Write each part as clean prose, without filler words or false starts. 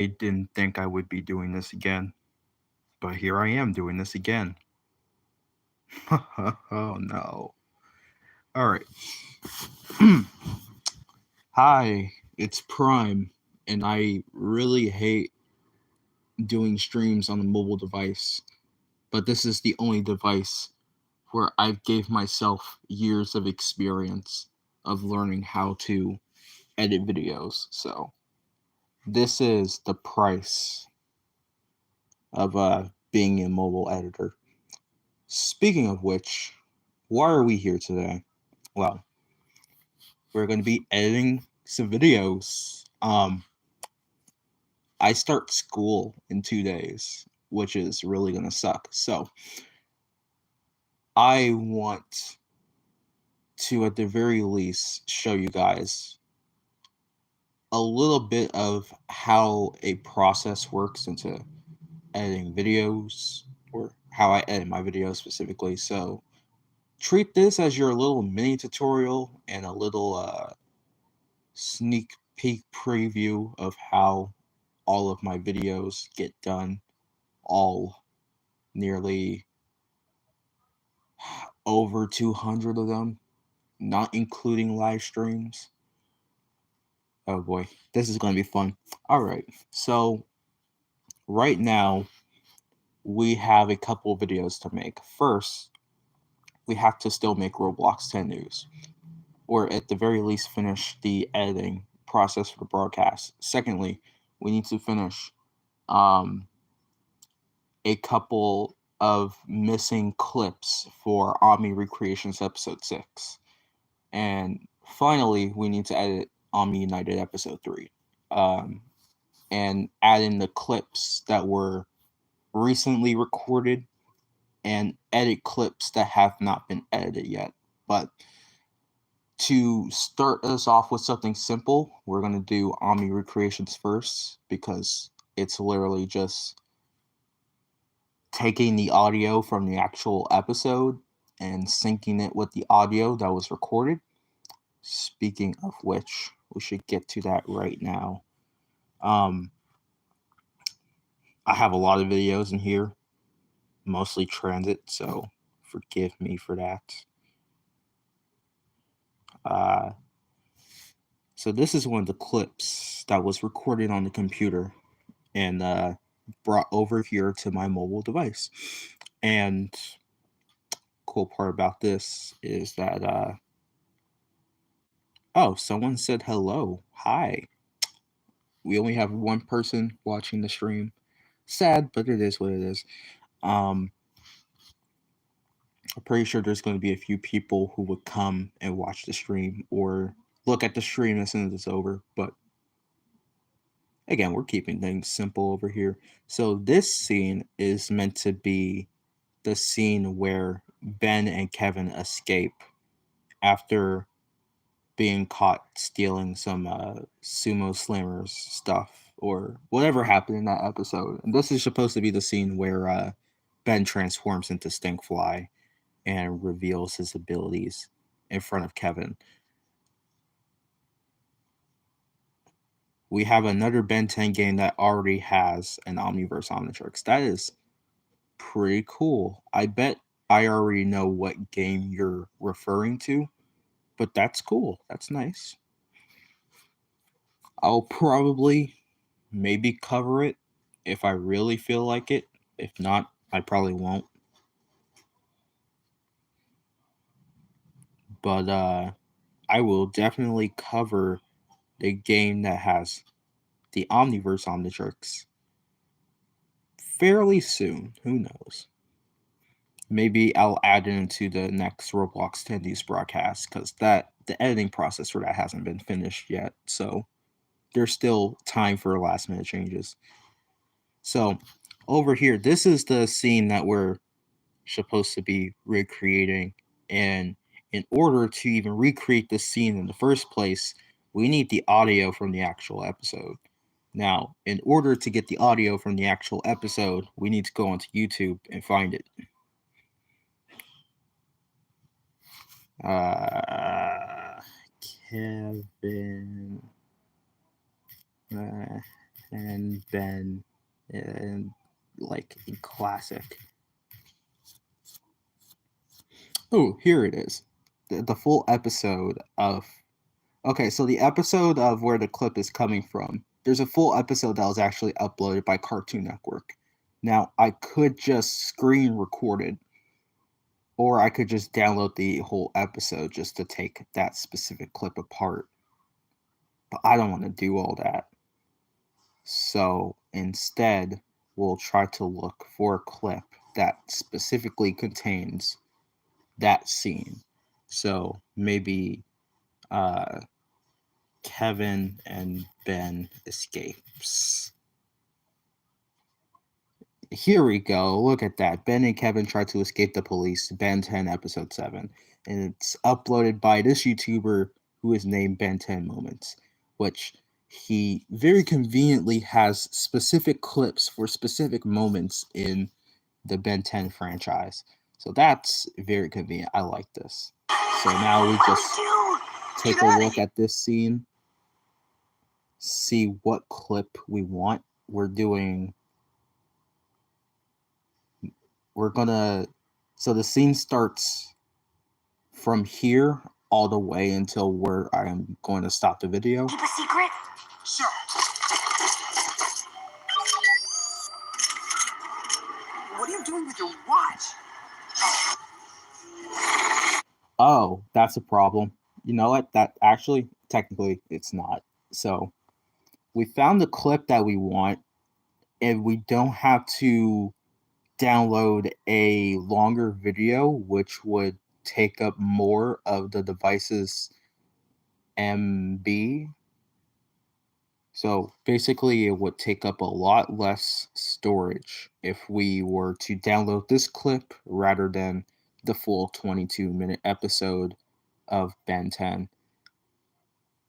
I didn't think I would be doing this again, but here I am doing this again. Oh no. Alright. Hi, it's Prime, and I really hate doing streams on a mobile device, but this is the only device where I've gave myself years of experience of learning how to edit videos. So this is the price of being a mobile editor. Speaking of which, why are we here today? Well, we're going to be editing some videos. I start school in 2 days, which is really going to suck. So I want to, at the very least, show you guys a little bit of how a process works into editing videos, or how I edit my videos specifically. So treat this as your little mini tutorial and a little sneak peek preview of how all of my videos get done, all nearly over 200 of them, not including live streams. Oh boy, this is going to be fun. All right, so right now we have a couple of videos to make. First, we have to still make Roblox 10 news, or at the very least finish the editing process for the broadcast. Secondly, we need to finish a couple of missing clips for Omni Recreations episode 6. And finally, we need to edit Omni United episode 3. And add in the clips that were recently recorded and edit clips that have not been edited yet. But to start us off with something simple, we're going to do Omni Recreations first, because it's literally just taking the audio from the actual episode and syncing it with the audio that was recorded. Speaking of which, we should get to that right now. I have a lot of videos in here, mostly transit, so forgive me for that. So this is one of the clips that was recorded on the computer and brought over here to my mobile device. And cool part about this is that oh, someone said hello. Hi. We only have one person watching the stream. Sad, but it is what it is. I'm pretty sure there's going to be a few people who would come and watch the stream or look at the stream as soon as it's over. But again, we're keeping things simple over here. So this scene is meant to be the scene where Ben and Kevin escape after being caught stealing some sumo slammers stuff, or whatever happened in that episode. And this is supposed to be the scene where Ben transforms into Stinkfly and reveals his abilities in front of Kevin. We have another Ben 10 game that already has an Omniverse Omnitrix. That is pretty cool. I bet I already know what game you're referring to, but that's cool. That's nice. I'll probably maybe cover it if I really feel like it. If not, I probably won't. But I will definitely cover the game that has the Omniverse Omnitrix fairly soon. Who knows? Maybe I'll add it into the next Roblox 10 News broadcast, because the editing process for that hasn't been finished yet. So there's still time for last minute changes. So over here, this is the scene that we're supposed to be recreating. And in order to even recreate this scene in the first place, we need the audio from the actual episode. Now, in order to get the audio from the actual episode, we need to go onto YouTube and find it. Kevin. and Ben, and like in classic. Oh, here it is. The full episode of. Okay, so the episode of where the clip is coming from, there's a full episode that was actually uploaded by Cartoon Network. Now, I could just screen record it, or I could just download the whole episode just to take that specific clip apart. But I don't want to do all that. So instead, we'll try to look for a clip that specifically contains that scene. So maybe Kevin and Ben escapes. Here we go. Look at that. Ben and Kevin try to escape the police. Ben 10, episode 7. And it's uploaded by this YouTuber who is named Ben 10 Moments, which he very conveniently has specific clips for specific moments in the Ben 10 franchise. So that's very convenient. I like this. So now we just take a look at this scene, see what clip we want. So the scene starts from here all the way until where I am going to stop the video. Keep a secret? Sure. What are you doing with your watch? Oh, that's a problem. You know what? That actually, technically, it's not. So we found the clip that we want, and we don't have to download a longer video, which would take up more of the device's MB. So basically, it would take up a lot less storage if we were to download this clip rather than the full 22-minute episode of Ben 10.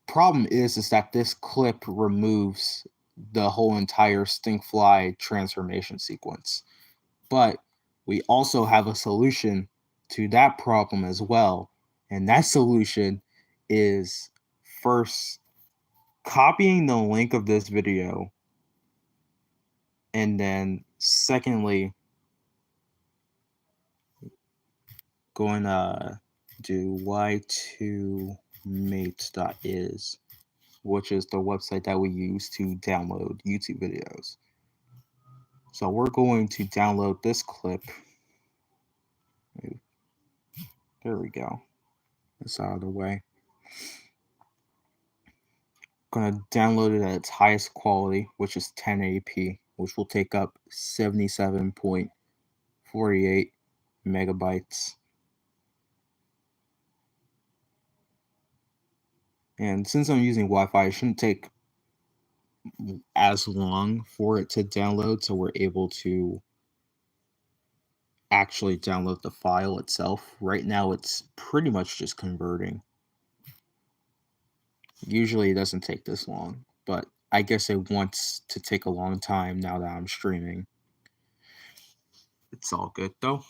Problem is that this clip removes the whole entire Stinkfly transformation sequence. But we also have a solution to that problem as well. And that solution is first copying the link of this video, and then secondly going to do y2mates.is, which is the website that we use to download YouTube videos. So we're going to download this clip. There we go. It's out of the way. Going to download it at its highest quality, which is 1080p, which will take up 77.48 megabytes. And since I'm using Wi-Fi, it shouldn't take as long for it to download, so we're able to actually download the file itself. Right now, it's pretty much just converting. Usually it doesn't take this long, but I guess it wants to take a long time now that I'm streaming. It's all good though.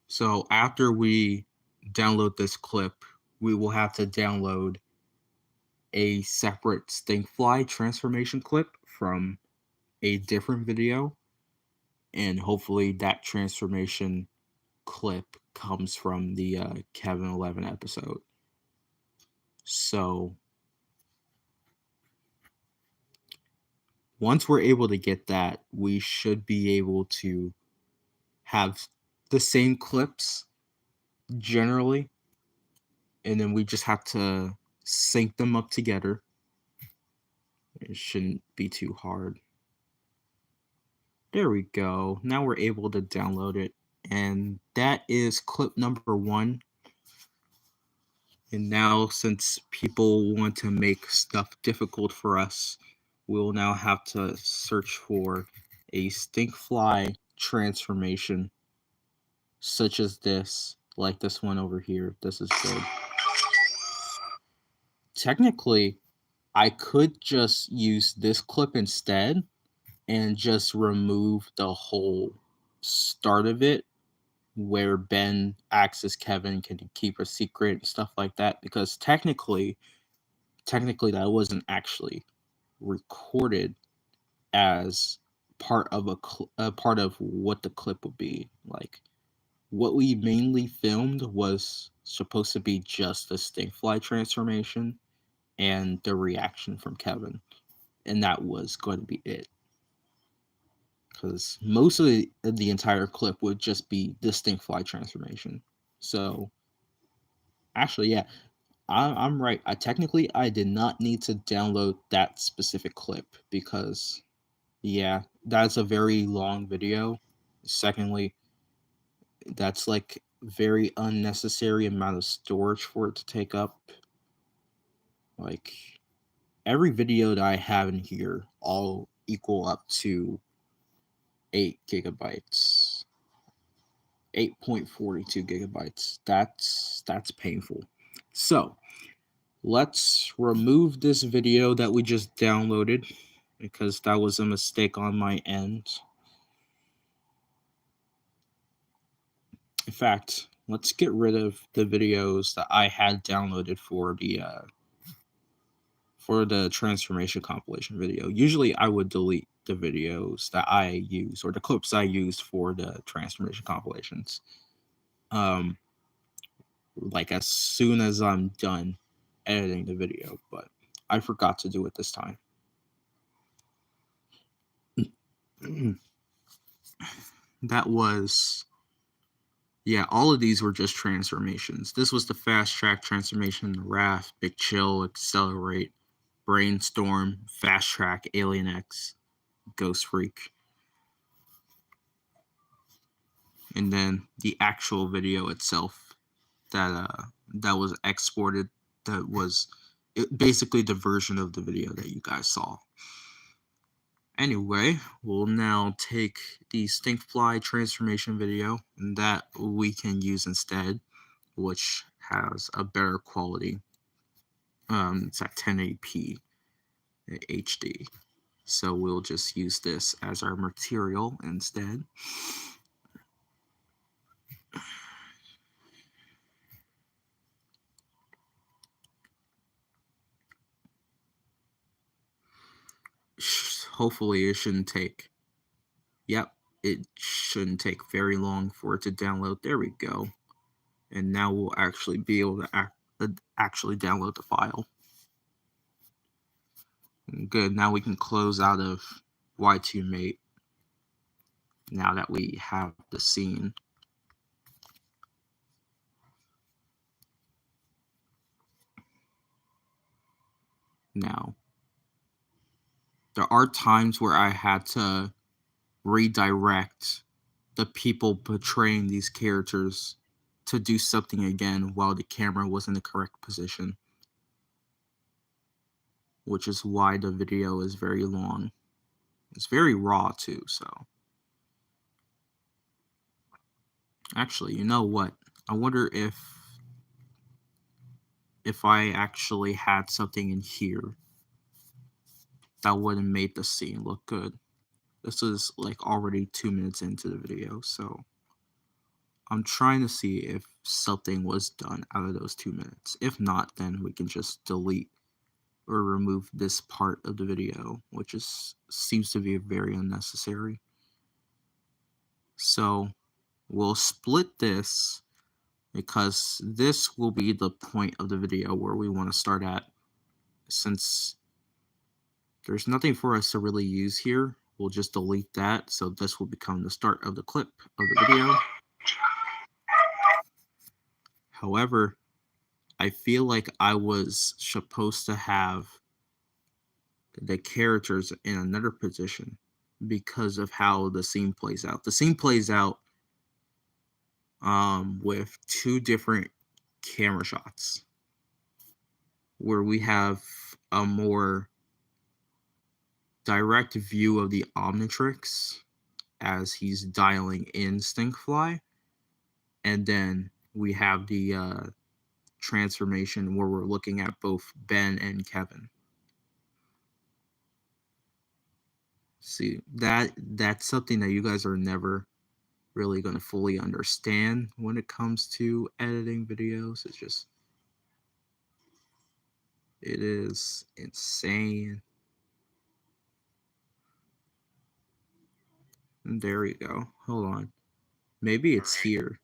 So after we download this clip, we will have to download a separate Stinkfly transformation clip from a different video, and hopefully that transformation clip comes from the Kevin 11 episode. So once we're able to get that, we should be able to have the same clips generally, and then we just have to sync them up together. It shouldn't be too hard. There we go. Now we're able to download it, and that is clip number 1. And now, since people want to make stuff difficult for us, we'll now have to search for a Stinkfly transformation, such as this, like this one over here. This is good. Technically, I could just use this clip instead and just remove the whole start of it where Ben asks Kevin, can he keep a secret and stuff like that, because technically that wasn't actually recorded as part of a part of what the clip would be. Like, what we mainly filmed was supposed to be just the Stinkfly transformation and the reaction from Kevin, and that was going to be it. Because most of the entire clip would just be the Stinkfly transformation. So, actually, yeah, I'm right. I did not need to download that specific clip because, yeah, that's a very long video. Secondly, that's like very unnecessary amount of storage for it to take up. Like, every video that I have in here all equal up to 8 gigabytes. 8.42 gigabytes. That's painful. So, let's remove this video that we just downloaded because that was a mistake on my end. In fact, let's get rid of the videos that I had downloaded for the transformation compilation video. Usually I would delete the videos that I use or the clips I used for the transformation compilations. Like as soon as I'm done editing the video, but I forgot to do it this time. That was, yeah, all of these were just transformations. This was the fast track transformation, the Raft, Big Chill, Accelerate, Brainstorm, Fast Track, Alien X, Ghost Freak. And then the actual video itself that was exported, that was basically the version of the video that you guys saw. Anyway, we'll now take the Stinkfly transformation video, and that we can use instead, which has a better quality. It's at 1080p HD. So we'll just use this as our material instead. Hopefully it shouldn't take, yep, it shouldn't take very long for it to download. There we go. And now we'll actually be able to actually download the file. Good, now we can close out of Y2Mate now that we have the scene. Now, there are times where I had to redirect the people portraying these characters to do something again while the camera was in the correct position, which is why the video is very long. It's very raw too, so. Actually, you know what? I wonder if I actually had something in here that would have made the scene look good. This is like already 2 minutes into the video, so I'm trying to see if something was done out of those 2 minutes. If not, then we can just delete or remove this part of the video, which seems to be very unnecessary. So we'll split this because this will be the point of the video where we want to start at. Since there's nothing for us to really use here, we'll just delete that. So this will become the start of the clip of the video. However, I feel like I was supposed to have the characters in another position because of how the scene plays out. The scene plays out with 2 different camera shots where we have a more direct view of the Omnitrix as he's dialing in Stinkfly, and then we have the transformation where we're looking at both Ben and Kevin. See, that's something that you guys are never really going to fully understand when it comes to editing videos. It is insane. And there we go. Hold on. Maybe it's here.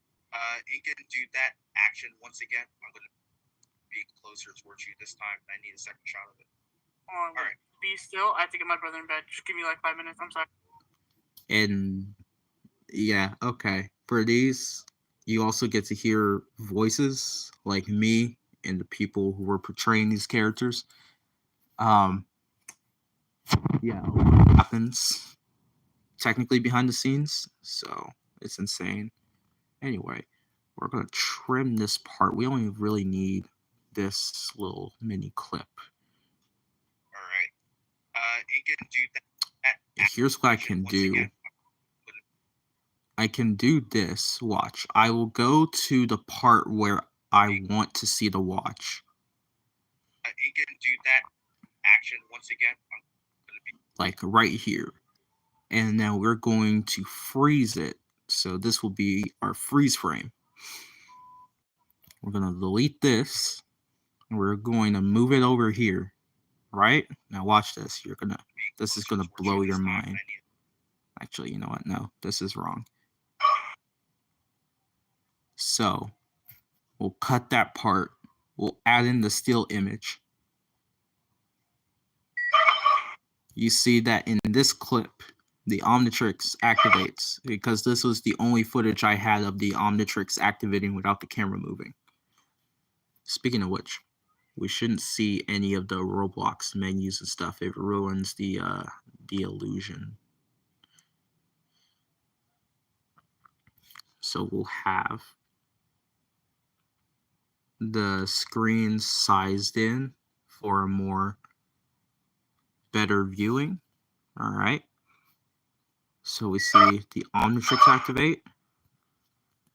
Inca, do that action once again. I'm going to be closer towards you this time. I need a second shot of it. All right. Be still. I have to get my brother in bed. Just give me like 5 minutes. I'm sorry. And yeah, okay. For these, you also get to hear voices like me and the people who were portraying these characters. Yeah, a lot happens technically behind the scenes, so it's insane. Anyway, we're gonna trim this part. We only really need this little mini clip. All right. Inca, do that. And here's what I can do. I can do this. Watch. I will go to the part where I want to see the watch. Inca, do that action once again. Like right here. And now we're going to freeze it. So this will be our freeze frame. We're going to delete this. And we're going to move it over here. Right? Now watch this. This is gonna blow your mind. Actually, you know what? No, this is wrong. So we'll cut that part. We'll add in the still image. You see that in this clip, the Omnitrix activates because this was the only footage I had of the Omnitrix activating without the camera moving. Speaking of which, we shouldn't see any of the Roblox menus and stuff. It ruins the illusion. So we'll have the screen sized in for a more better viewing. All right. So we see the Omnitrix activate.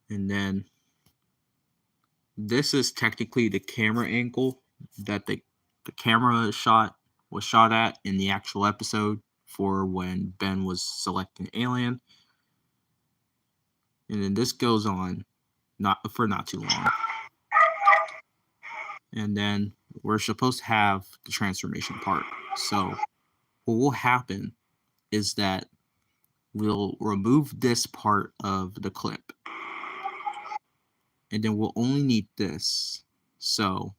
And then this is technically the camera angle that the camera was shot at in the actual episode for when Ben was selecting Alien. And then this goes on not too long. And then we're supposed to have the transformation part. So what will happen is that we'll remove this part of the clip. And then we'll only need this. So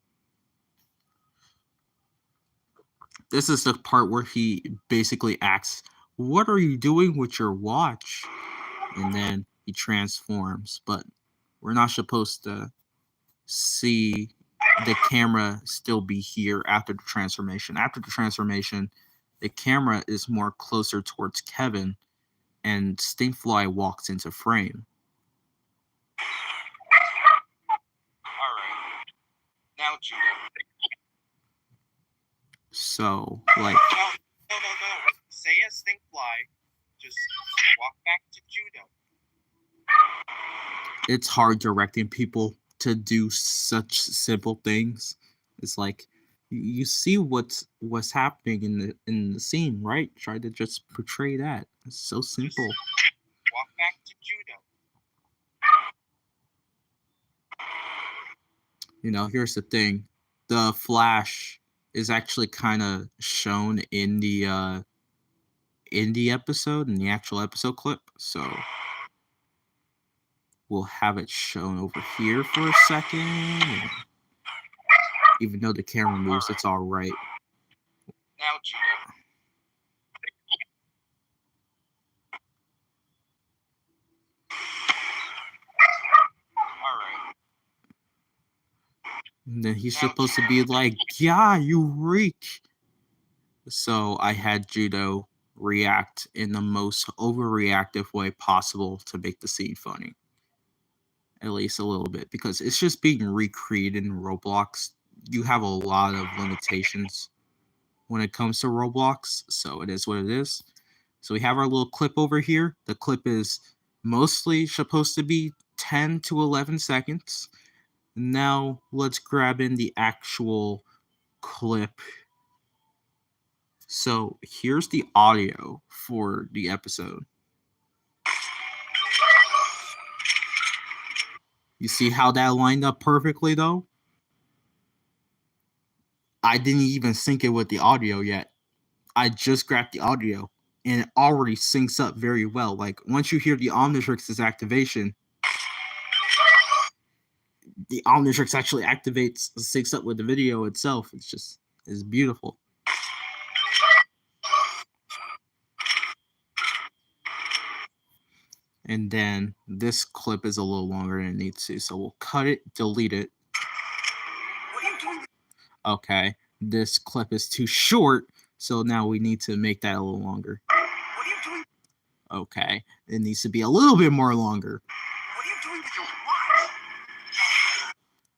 this is the part where he basically asks, "What are you doing with your watch?" And then he transforms. But we're not supposed to see the camera still be here after the transformation. After the transformation, the camera is more closer towards Kevin, and Stinkfly walks into frame. All right. Now, Judo. So, like... No. Say a Stinkfly. Just walk back to Judo. It's hard directing people to do such simple things. It's like you see what's happening in the scene, right? Try to just portray that. It's so simple. Walk back to Judo. You know, here's the thing. The Flash is actually kind of shown in the episode, in the actual episode clip. So we'll have it shown over here for a second. Even though the camera moves, it's all right. Now, Judo. All right. And then he's supposed to be like, "Yeah, you reek." So I had Judo react in the most overreactive way possible to make the scene funny. At least a little bit, because it's just being recreated in Roblox. You have a lot of limitations when it comes to Roblox, so it is what it is. So we have our little clip over here. The clip is mostly supposed to be 10 to 11 seconds. Now let's grab in the actual clip. So here's the audio for the episode. You see how that lined up perfectly, though? I didn't even sync it with the audio yet. I just grabbed the audio, and it already syncs up very well. Like, once you hear the Omnitrix's activation, the Omnitrix actually activates, syncs up with the video itself. It's beautiful. And then this clip is a little longer than it needs to, so we'll cut it, delete it. What are you doing? Okay, this clip is too short, so now we need to make that a little longer. What are you doing? Okay, it needs to be a little bit more longer. What are you doing with your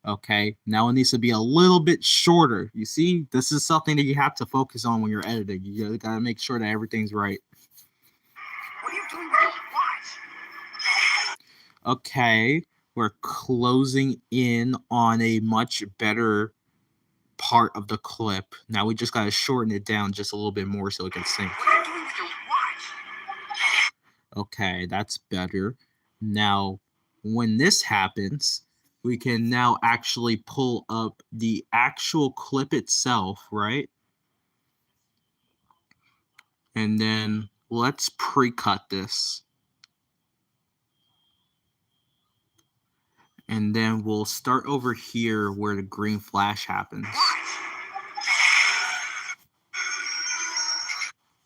watch? Okay, now it needs to be a little bit shorter. You see, this is something that you have to focus on when you're editing. You gotta make sure that everything's right. What are you doing with your watch? Okay, we're closing in on a much better part of the clip. Now we just gotta shorten it down just a little bit more so it can sync. What are you doing with your watch? Okay, that's better. Now, when this happens, we can now actually pull up the actual clip itself, right? And then let's pre-cut this. And then we'll start over here where the green flash happens.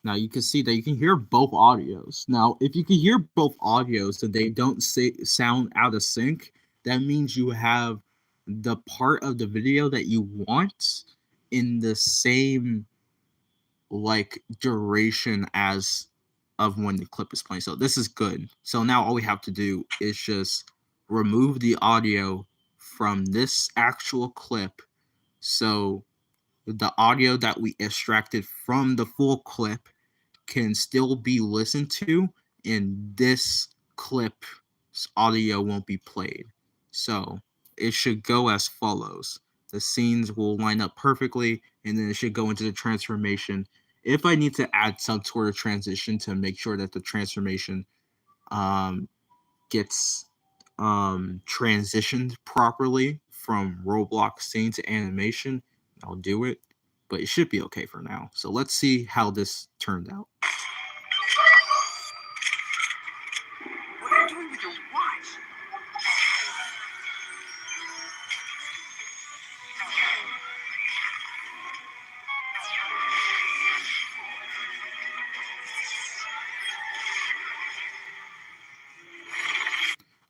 Now you can see that you can hear both audios. Now, if you can hear both audios and they don't sound out of sync, that means you have the part of the video that you want in the same like duration as of when the clip is playing. So this is good. So now all we have to do is just remove the audio from this actual clip. So the audio that we extracted from the full clip can still be listened to, and this clip's audio won't be played. So it should go as follows. The scenes will line up perfectly, and then it should go into the transformation. If I need to add some sort of transition to make sure that the transformation gets transitioned properly from Roblox scene to animation, I'll do it, but it should be okay for now. So let's see how this turned out. What are you doing with your watch?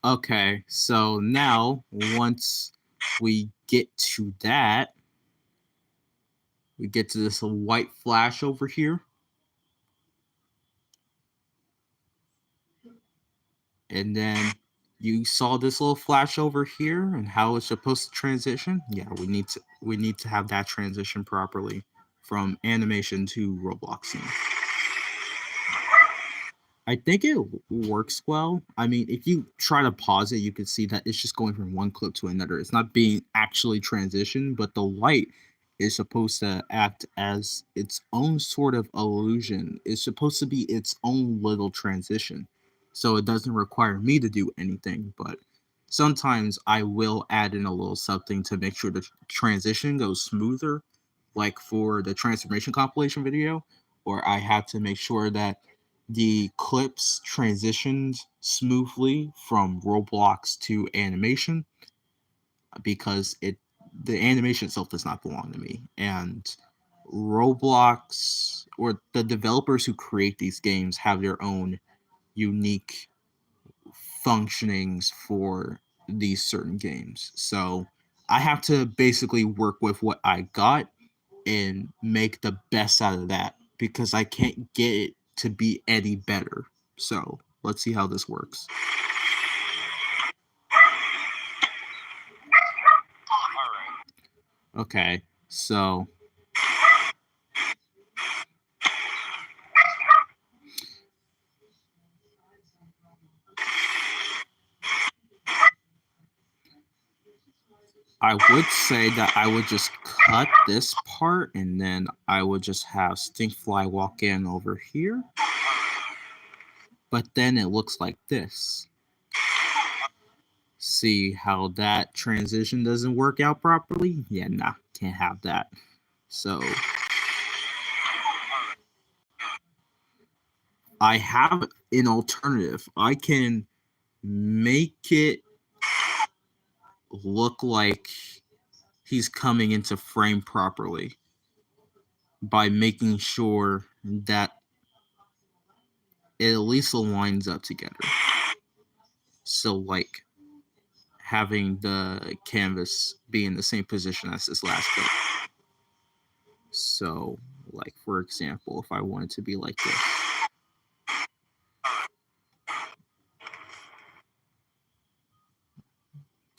Okay, so now once we get to that, we get to this white flash over here. And then you saw this little flash over here and how it's supposed to transition. Yeah, we need to have that transition properly from animation to Roblox scene. I think it works well. I mean, if you try to pause it, you can see that it's just going from one clip to another. It's not being actually transitioned, but the light is supposed to act as its own sort of illusion. It's supposed to be its own little transition. So it doesn't require me to do anything, but sometimes I will add in a little something to make sure the transition goes smoother, like for the transformation compilation video, where I have to make sure that the clips transitioned smoothly from Roblox to animation because the animation itself does not belong to me. And Roblox or the developers who create these games have their own unique functionings for these certain games. So I have to basically work with what I got and make the best out of that because I can't get it to be any better. So let's see how this works. Okay, so I would say that I would just cut this part and then I would just have Stinkfly walk in over here. But then it looks like this. see how that transition doesn't work out properly. Yeah, nah, can't have that. So I have an alternative. I can make it look like he's coming into frame properly by making sure that it at least aligns up together. So, like, having the canvas be in the same position as this last clip. So, like, for example, if I want it to be like this.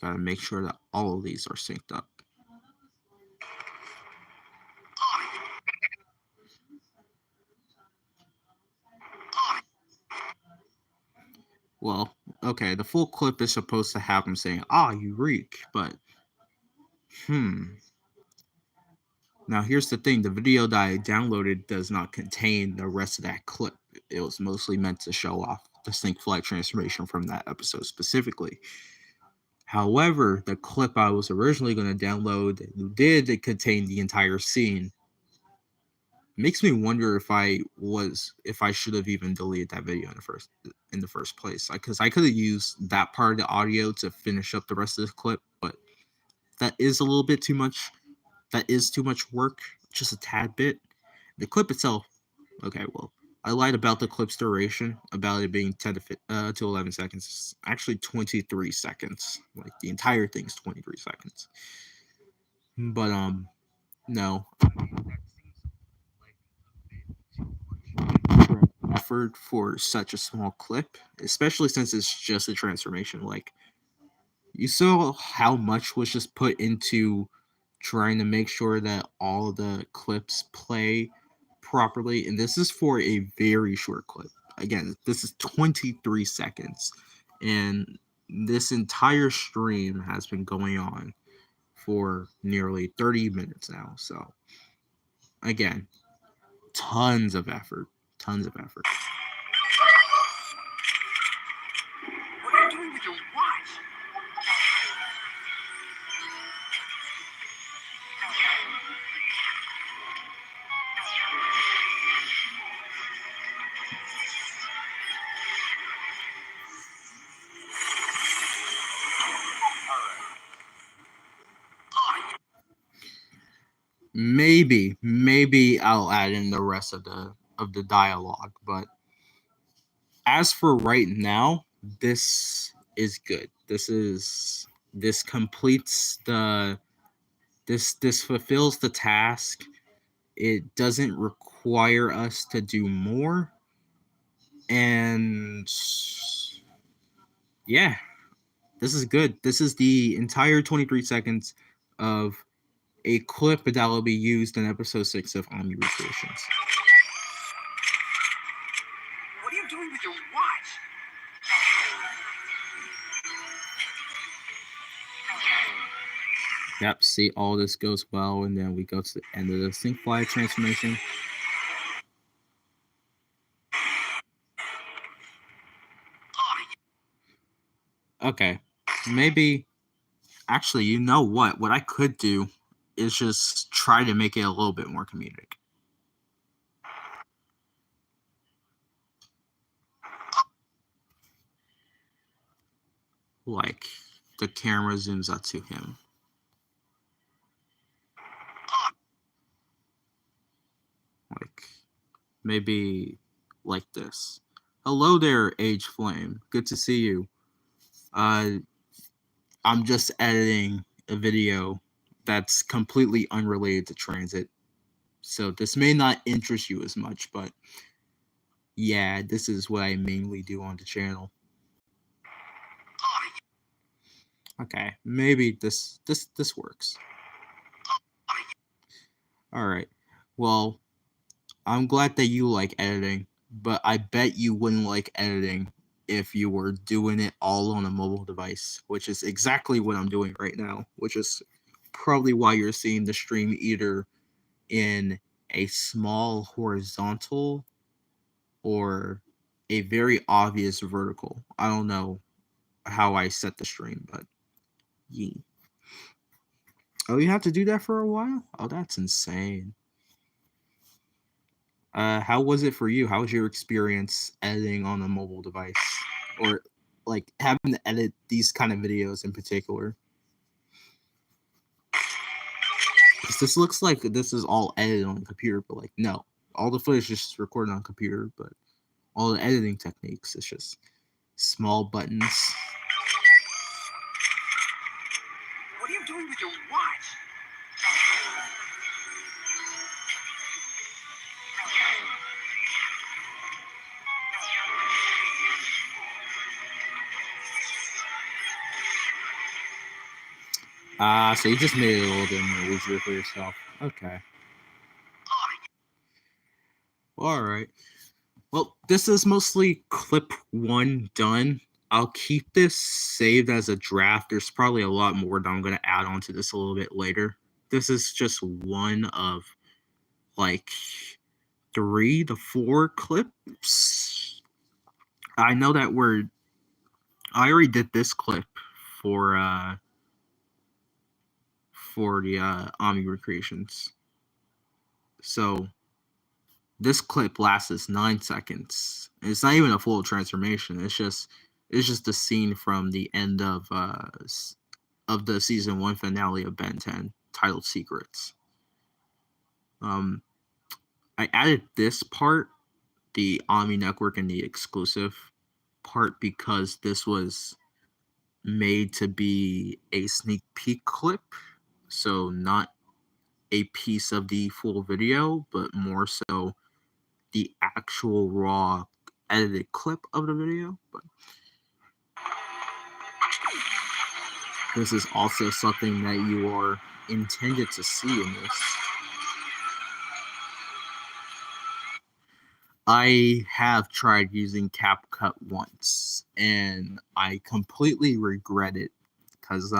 Gotta make sure that all of these are synced up. Well, okay, the full clip is supposed to have him saying, "Ah, you reek," but Now here's the thing, the video that I downloaded does not contain the rest of that clip. It was mostly meant to show off the sync flight transformation from that episode specifically. However, the clip I was originally going to download did contain the entire scene. Makes me wonder if I should have even deleted that video in the first place, because I could have used that part of the audio to finish up the rest of the clip, but that is a little bit too much. That is too much work, just a tad bit. The clip itself, okay, well, I lied about the clip's duration, about it being 10 to 11 seconds. It's actually 23 seconds. Like, the entire thing's 23 seconds. But, no. Effort for such a small clip, especially since it's just a transformation. Like, you saw how much was just put into trying to make sure that all the clips play properly, and this is for a very short clip. Again, this is 23 seconds, and this entire stream has been going on for nearly 30 minutes now. So again, tons of effort. What are you doing with your watch? Maybe I'll add in the rest of the dialogue, but as for right now, this is good. This completes this fulfills the task. It doesn't require us to do more, and yeah, this is good. This is the entire 23 seconds of a clip that will be used in episode 6 of Omni Recreations. What are you doing with your watch? Yep, see, all this goes well, and then we go to the end of the sync flight transformation. Okay, maybe, actually, you know what? What I could do is just try to make it a little bit more comedic. Like, the camera zooms up to him. Like, maybe like this. Hello there, Age Flame. Good to see you. I'm just editing a video that's completely unrelated to transit. So this may not interest you as much, but yeah, this is what I mainly do on the channel. Okay, maybe this works. All right. Well, I'm glad that you like editing, but I bet you wouldn't like editing if you were doing it all on a mobile device, which is exactly what I'm doing right now, which is probably why you're seeing the stream either in a small horizontal or a very obvious vertical. I don't know. how I set the stream, but yeah. Oh, you have to do that for a while? Oh, that's insane. How was it for you? How was your experience editing on a mobile device, or like having to edit these kind of videos in particular? 'Cause this looks like this is all edited on a computer, but like no, all the footage is just recorded on a computer, but all the editing techniques, it's just small buttons. What are you doing with your watch? So you just made it a little bit more easier for yourself. Okay. All right. Well, this is mostly clip 1 done. I'll keep this saved as a draft. There's probably a lot more that I'm going to add on to this a little bit later. This is just one of like 3 to 4 clips. I know that I already did this clip for the Omni Recreations. So this clip lasts 9 seconds. It's not even a full transformation. It's just the scene from the end of the season 1 finale of Ben 10, titled Secrets. I added this part, the Omni Network and the exclusive part, because this was made to be a sneak peek clip, so not a piece of the full video, but more so the actual raw edited clip of the video. But this is also something that you are intended to see in this. I have tried using CapCut once, and I completely regret it, because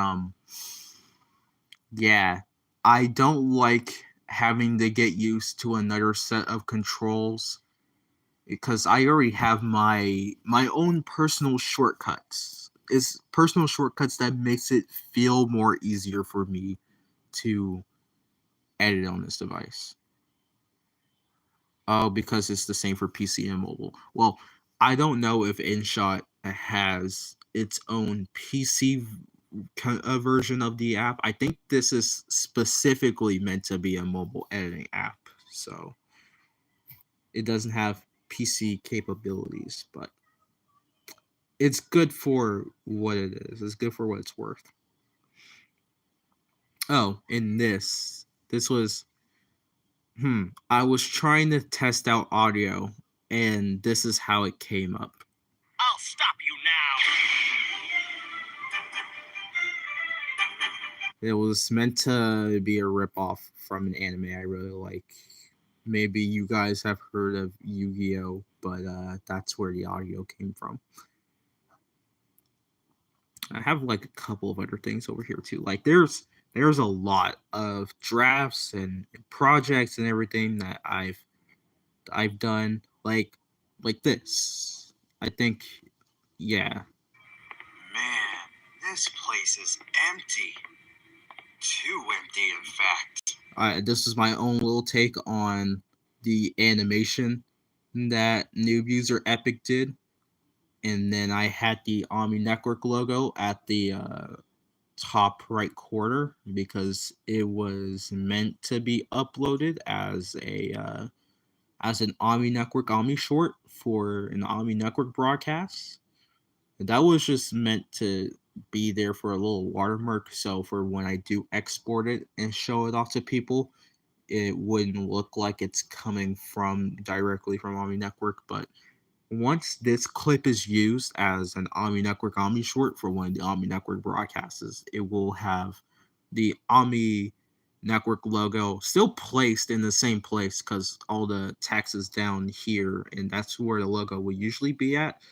yeah, I don't like having to get used to another set of controls, because I already have my own personal shortcuts. It's personal shortcuts that makes it feel more easier for me to edit on this device. Oh, because it's the same for PC and mobile. Well, I don't know if InShot has its own PC version of the app. I think this is specifically meant to be a mobile editing app, so it doesn't have PC capabilities, but it's good for what it is. It's good for what it's worth. Oh, and this was I was trying to test out audio, and this is how it came up. I'll stop you now. It was meant to be a ripoff from an anime I really like. Maybe you guys have heard of Yu-Gi-Oh, but that's where the audio came from. I have like a couple of other things over here too. Like there's a lot of drafts and projects and everything that I've done, like this. I think, yeah. Man, this place is empty. Too empty, in fact. This is my own little take on the animation that Noob User Epic did. And then I had the Omni Network logo at the top right corner, because it was meant to be uploaded as an Omni Network Omni short for an Omni Network broadcast. And that was just meant to be there for a little watermark, so for when I do export it and show it off to people, it wouldn't look like it's coming directly from Omni Network. But once this clip is used as an Omni Network Omni short for one of the Omni Network broadcasts, it will have the Omni Network logo still placed in the same place, because all the text is down here, and that's where the logo will usually be at.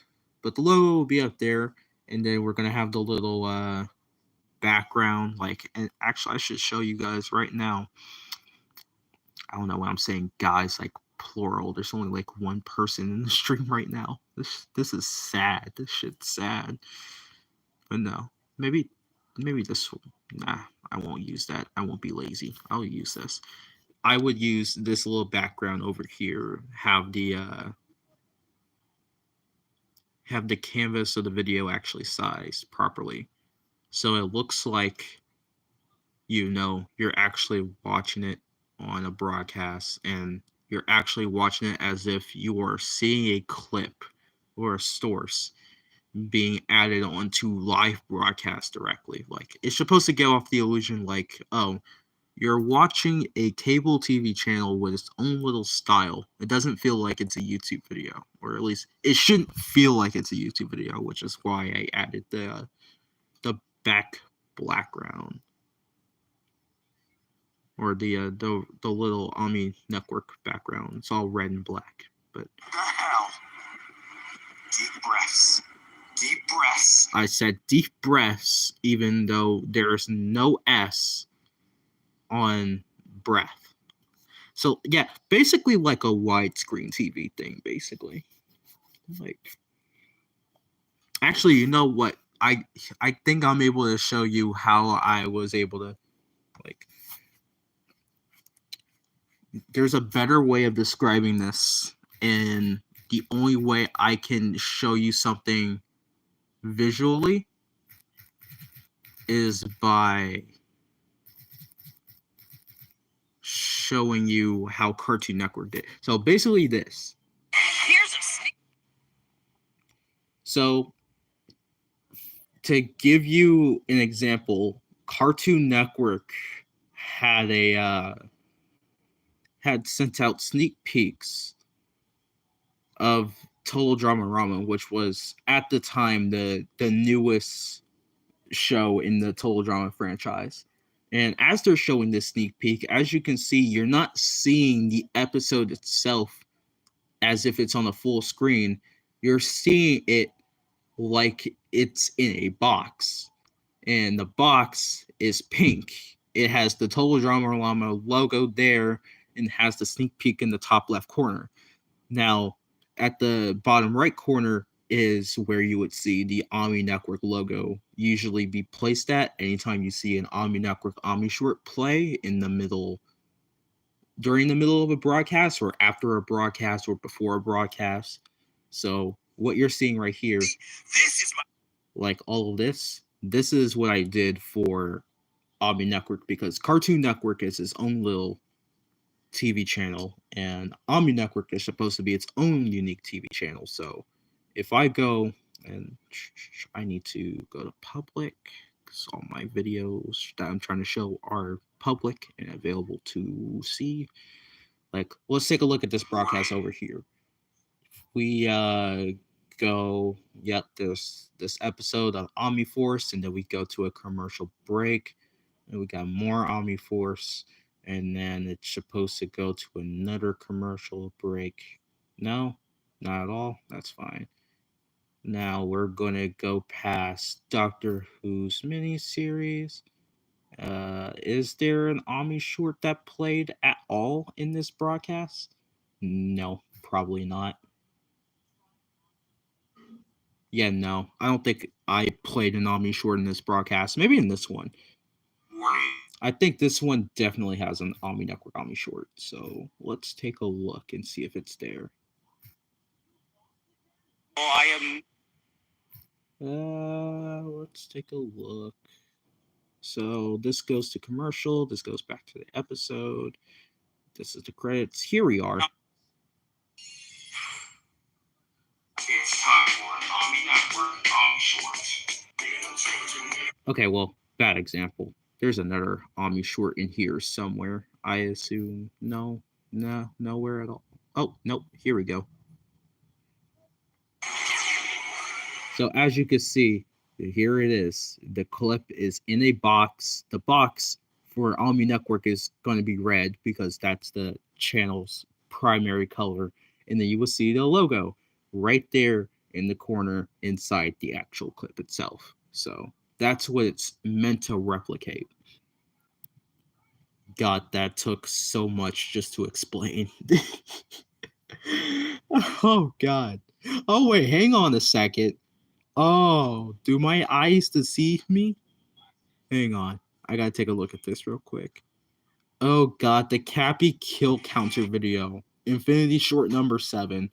But the logo will be up there, and then we're gonna have the little background. And actually, I should show you guys right now. I don't know why I'm saying guys like plural. There's only like one person in the stream right now. This is sad. This shit's sad. But no, maybe this one. Nah, I won't use that. I won't be lazy. I'll use this. I would use this little background over here, have the canvas of the video actually sized properly. So it looks like, you're actually watching it on a broadcast, and you're actually watching it as if you are seeing a clip or a source being added onto live broadcast directly. Like, it's supposed to give off the illusion like, oh, you're watching a cable TV channel with its own little style. It doesn't feel like it's a YouTube video, or at least it shouldn't feel like it's a YouTube video, which is why I added the background, or the little Omni Network background. It's all red and black. But The hell? Deep breaths. Deep breaths. I said deep breaths, even though there's no S on breath. So yeah, basically like a widescreen TV thing, basically. Like, actually, you know what? I think I'm able to show you how I was able to, like, there's a better way of describing this, and the only way I can show you something visually is by showing you how Cartoon Network did. So basically this. Here's a sneak. So to give you an example, Cartoon Network had sent out sneak peeks of Total Dramarama, which was at the time the newest show in the Total Drama franchise. And as they're showing this sneak peek, as you can see, you're not seeing the episode itself as if it's on a full screen. You're seeing it like it's in a box. And the box is pink. It has the Total Dramarama logo there and has the sneak peek in the top left corner. Now, at the bottom right corner is where you would see the Omni Network logo usually be placed at anytime you see an Omni Network Omni short play in the middle, during the middle of a broadcast, or after a broadcast, or before a broadcast. So what you're seeing right here, This is my. like all of this is what I did for Omni Network, because Cartoon Network is its own little TV channel, and Omni Network is supposed to be its own unique TV channel. So if I go, and I need to go to public, because all my videos that I'm trying to show are public and available to see. Like, let's take a look at this broadcast over here. We go, yep, there's this episode of Omniforce, and then we go to a commercial break, and we got more Omniforce, and then it's supposed to go to another commercial break. No, not at all. That's fine. Now we're gonna go past Doctor Who's miniseries. Is there an Omni short that played at all in this broadcast? No, probably not. Yeah, no, I don't think I played an Omni short in this broadcast. Maybe in this one. I think this one definitely has an Omni Network Omni short. So let's take a look and see if it's there. Oh, I am. Let's take a look. So this goes to commercial. This goes back to the episode. This is the credits. Here we are. It's time for an Omni Network Omni short. Okay, well, bad example. There's another Omni short in here somewhere. I assume. No, nowhere at all. Oh, nope. Here we go. So as you can see, here it is. The clip is in a box. The box for Omni Network is going to be red because that's the channel's primary color. And then you will see the logo right there in the corner inside the actual clip itself. So that's what it's meant to replicate. God, that took so much just to explain. Oh, God. Oh, wait, hang on a second. Oh, do my eyes deceive me? Hang on. I gotta take a look at this real quick. Oh god, the Cappy kill counter video. Infinity Short number 7.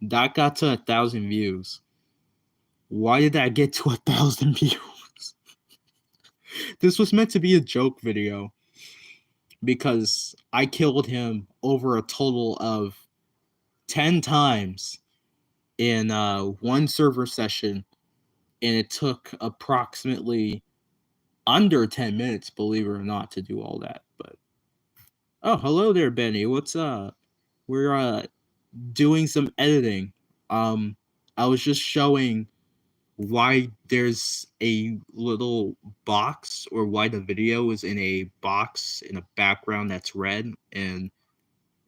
That got to 1,000 views. Why did that get to 1,000 views? This was meant to be a joke video. Because I killed him over a total of 10 times in one server session, and it took approximately under 10 minutes, believe it or not, to do all that. But oh, hello there, Benny. What's up? We're doing some editing. I was just showing why there's a little box, or why the video is in a box in a background that's red, and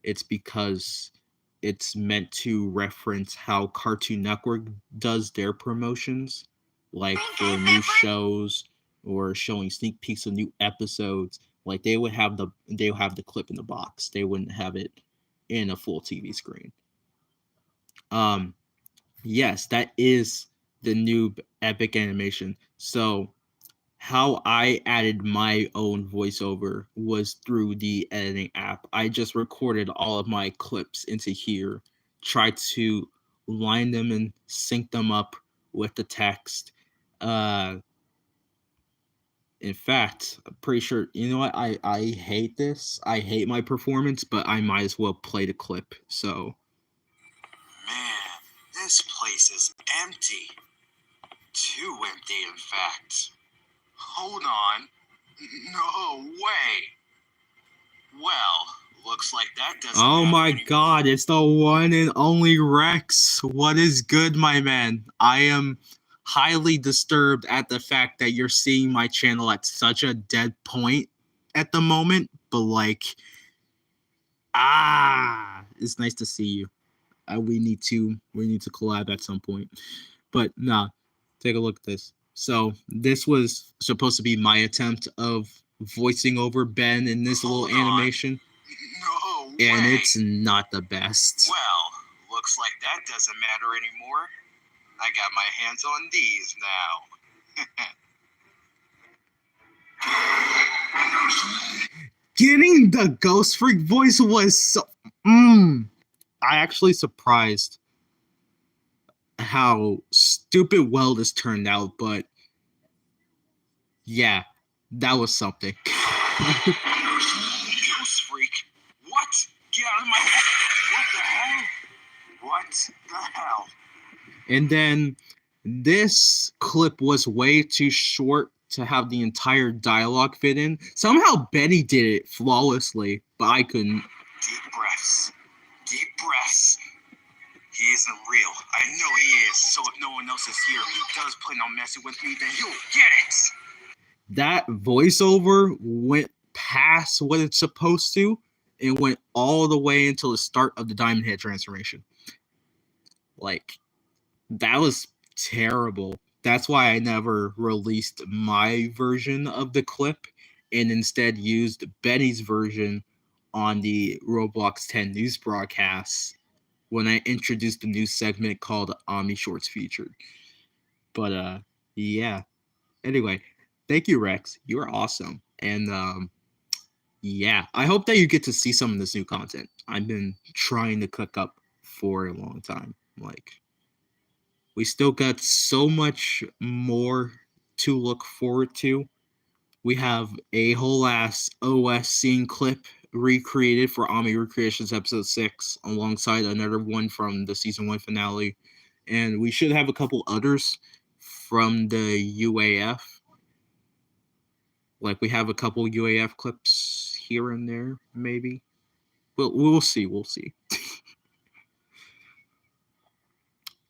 it's because it's meant to reference how Cartoon Network does their promotions, like for new shows or showing sneak peeks of new episodes. Like they would have the clip in the box. They wouldn't have it in a full TV screen. Yes, that is the new Epic animation. So how I added my own voiceover was through the editing app. I just recorded all of my clips into here, tried to line them and sync them up with the text. In fact, I'm pretty sure, you know what, I hate this. I hate my performance, but I might as well play the clip. So Man, this place is empty. Too empty, in fact. Hold on. No way. Well, looks like that doesn't oh matter my anymore. god, it's the one and only Rex. What is good, my man? I am highly disturbed at the fact that you're seeing my channel at such a dead point at the moment, but like, it's nice to see you. We need to collab at some point. But nah, take a look at this. So this was supposed to be my attempt of voicing over Ben in this little Hold on. animation, No and way. it's not the best. Well, looks like that doesn't matter anymore. I got my hands on these now. Getting the Ghost Freak voice was so... I actually surprised how stupid well this turned out, but yeah, that was something. Ghost Freak? What? Get out of my head! What the hell? What the hell? And then this clip was way too short to have the entire dialogue fit in. Somehow Benny did it flawlessly, but I couldn't. Deep breaths. Deep breaths. He isn't real. I know he is. So if no one else is here, he does plan on messing with me, then he'll get it. That voiceover went past what it's supposed to. It went all the way until the start of the Diamond Head transformation. Like, that was terrible. That's why I never released my version of the clip and instead used Benny's version on the Roblox 10 news broadcasts when I introduced a new segment called Omni Shorts Featured. But yeah. Anyway, thank you, Rex. You're awesome. And yeah, I hope that you get to see some of this new content. I've been trying to cook up for a long time. Like, we still got so much more to look forward to. We have a whole ass OS scene clip recreated for Ami Recreations episode 6, alongside another one from the season 1 finale. And we should have a couple others from the UAF. Like, we have a couple UAF clips here and there, maybe. We'll see. We'll see.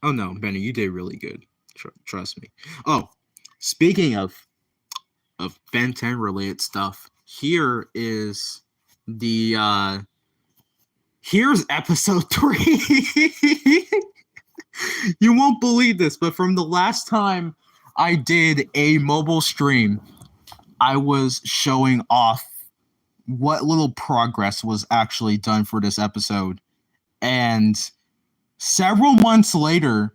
Oh no, Benny, you did really good. Trust me. Oh, speaking of Ben 10 related stuff, here is the here's episode 3. You won't believe this, but from the last time I did a mobile stream, I was showing off what little progress was actually done for this episode. And several months later,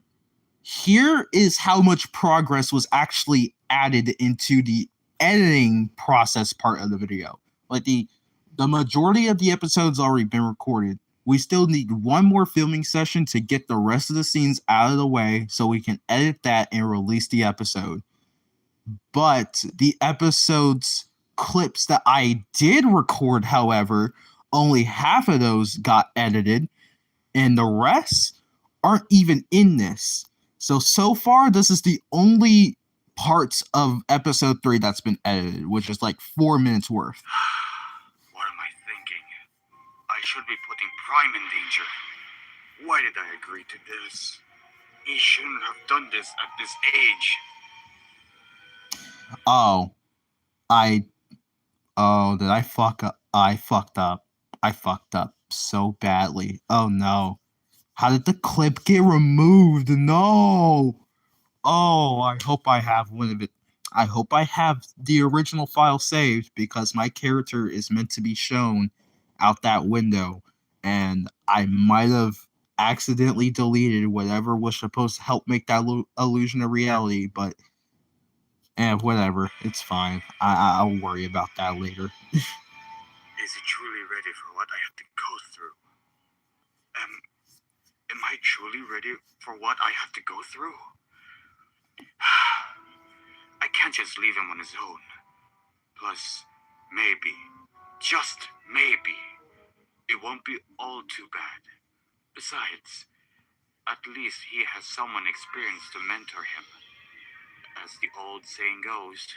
here is how much progress was actually added into the editing process part of the video. Like the majority of the episodes already been recorded. We still need one more filming session to get the rest of the scenes out of the way so we can edit that and release the episode. But the episode's clips that I did record, however, only half of those got edited, and the rest aren't even in this. So far, this is the only parts of episode 3 that's been edited, which is like 4 minutes worth. What am I thinking? I should be putting Prime in danger. Why did I agree to this? He shouldn't have done this at this age. Did I fuck up? I fucked up. I fucked up so badly. Oh no. How did the clip get removed? No. Oh, I hope I have one of it. I hope I have the original file saved because my character is meant to be shown out that window, and I might have accidentally deleted whatever was supposed to help make that illusion a reality, but whatever, it's fine. I'll worry about that later. Is he truly ready for what I have to go through? Am I truly ready for what I have to go through? I can't just leave him on his own. Plus, maybe, just maybe, it won't be all too bad. Besides, at least he has someone experienced to mentor him. As the old saying goes,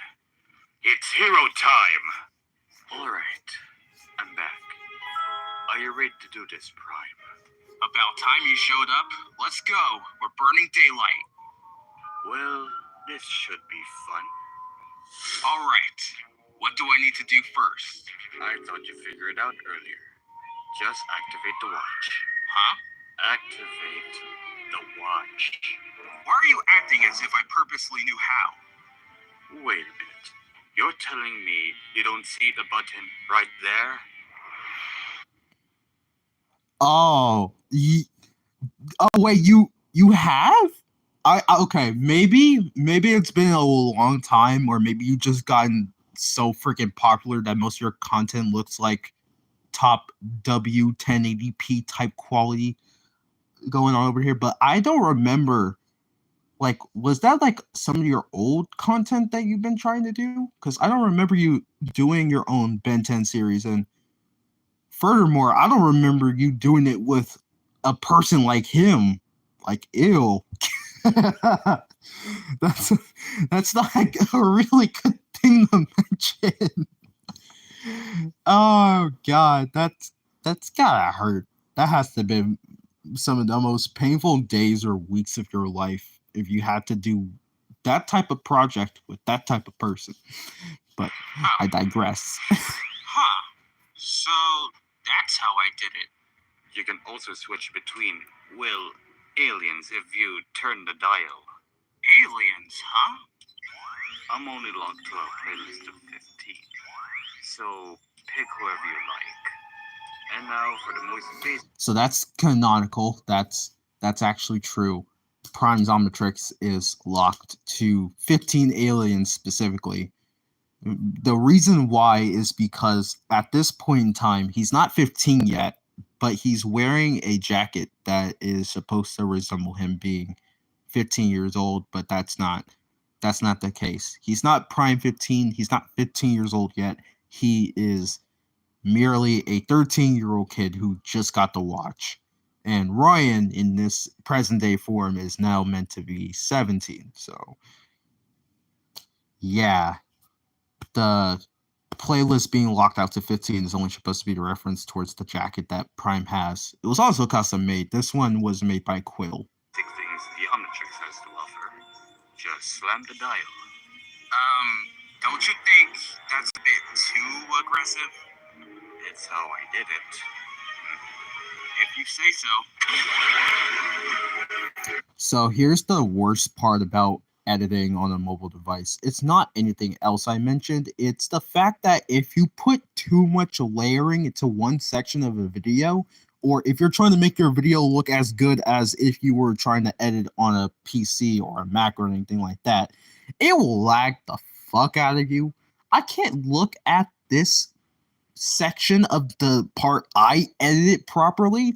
it's hero time! Alright, I'm back. Are you ready to do this, Prime? About time you showed up. Let's go. We're burning daylight. Well, this should be fun. Alright, what do I need to do first? I thought you figured it out earlier. Just activate the watch. Huh? Activate the watch. Why are you acting as if I purposely knew how? Wait a minute. You're telling me you don't see the button right there? Oh, wait, you have? Okay, maybe it's been a long time, or maybe you just gotten so freaking popular that most of your content looks like top W 1080p type quality going on over here. But I don't remember, like, was that like some of your old content that you've been trying to do? Because I don't remember you doing your own Ben 10 series, and furthermore, I don't remember you doing it with a person like him. Like, ew. that's not a really good thing to mention. Oh god, that's gotta hurt. That has to be some of the most painful days or weeks of your life if you had to do that type of project with that type of person. But I digress. Huh. So that's how I did it. You can also switch between, well, aliens if you turn the dial. Aliens, huh? I'm only locked to a playlist of 15. So pick whoever you like. And now for the most basic. So that's canonical. That's actually true. Prime Zombietrix is locked to 15 aliens specifically. The reason why is because at this point in time, he's not 15 yet, but he's wearing a jacket that is supposed to resemble him being 15 years old, but that's not the case. He's not Prime 15. He's not 15 years old yet. He is merely a 13-year-old kid who just got the watch. And Ryan, in this present day form, is now meant to be 17. So, yeah. The playlist being locked out to 15 is only supposed to be the reference towards the jacket that Prime has. It was also custom made. This one was made by Quill. Things the Omnitrix has to offer. Just slam the dial. Don't you think that's a bit too aggressive? It's how I did it. If you say so. So here's the worst part about editing on a mobile device. It's not anything else I mentioned. It's the fact that if you put too much layering into one section of a video, or if you're trying to make your video look as good as if you were trying to edit on a PC or a Mac or anything like that, it will lag the fuck out of you. I can't look at this section of the part I edited properly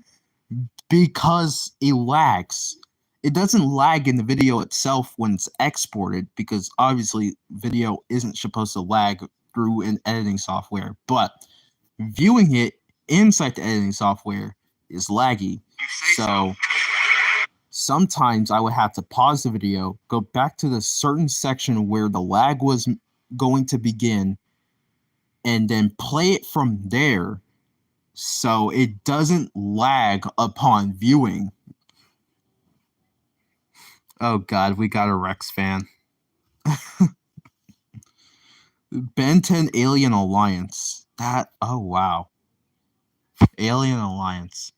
because it lags. It doesn't lag in the video itself when it's exported, because obviously video isn't supposed to lag through an editing software, but viewing it inside the editing software is laggy. So sometimes I would have to pause the video, go back to the certain section where the lag was going to begin, and then play it from there so it doesn't lag upon viewing. Oh god, we got a Rex fan. Ben 10 Alien Alliance. Oh wow. Alien Alliance.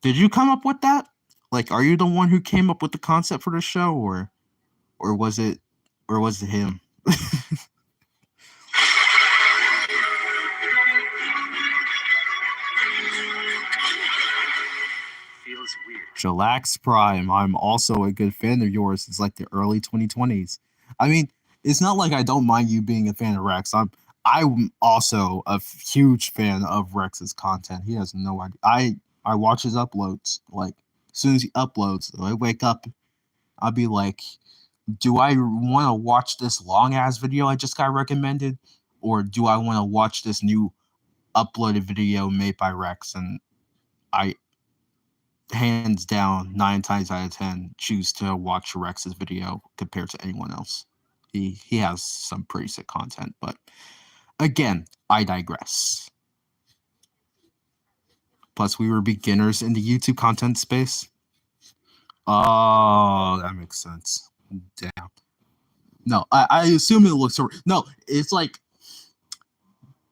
Did you come up with that? Like, are you the one who came up with the concept for the show, or was it him? Feels weird. Chillax Prime. I'm also a good fan of yours since like the early 2020s. I mean, it's not like I don't mind you being a fan of Rex. I'm also a huge fan of Rex's content. He has no idea. I watch his uploads. Like, as soon as he uploads, I wake up, I'll be like, do I want to watch this long ass video I just got recommended, or do I want to watch this new uploaded video made by Rex? And I, hands down, 9 times out of 10, choose to watch Rex's video compared to anyone else. He has some pretty sick content, but again, I digress. Plus, we were beginners in the YouTube content space. Oh, that makes sense. Damn. No, I assume it looks... No, it's like...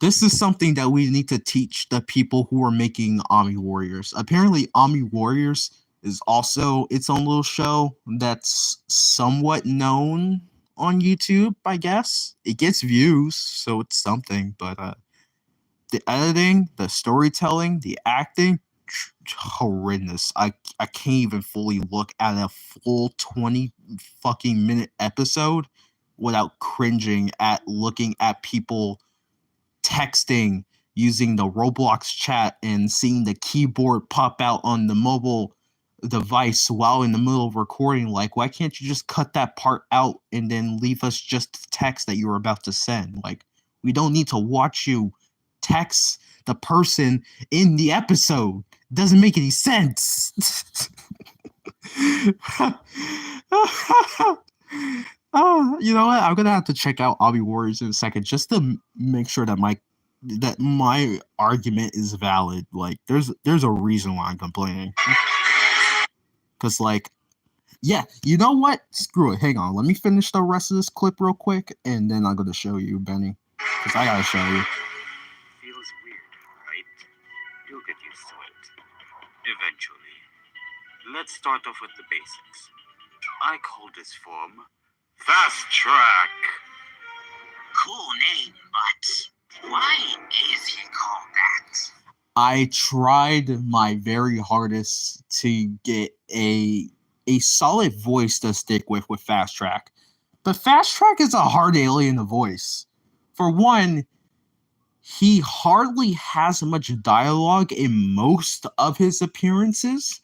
This is something that we need to teach the people who are making Ami Warriors. Apparently, Ami Warriors is also its own little show that's somewhat known on YouTube, I guess. It gets views, so it's something, but the editing, the storytelling, the acting, horrendous. I can't even fully look at a full 20 fucking minute episode without cringing at looking at people texting using the Roblox chat and seeing the keyboard pop out on the mobile device while in the middle of recording. Like, why can't you just cut that part out and then leave us just the text that you were about to send? Like, we don't need to watch you text the person in the episode. It doesn't make any sense. You know what? I'm gonna have to check out Ami Warriors in a second just to make sure that my argument is valid. Like, there's a reason why I'm complaining. Cause like, yeah, you know what? Screw it. Hang on. Let me finish the rest of this clip real quick, and then I'm gonna show you, Benny. Cause I gotta show you. Feels weird, right? You'll get used to it. Eventually. Let's start off with the basics. I call this form Fast Track. Cool name, but why is he called that? I tried my very hardest to get a solid voice to stick with Fast Track. But Fast Track is a hard alien to voice. For one, he hardly has much dialogue in most of his appearances.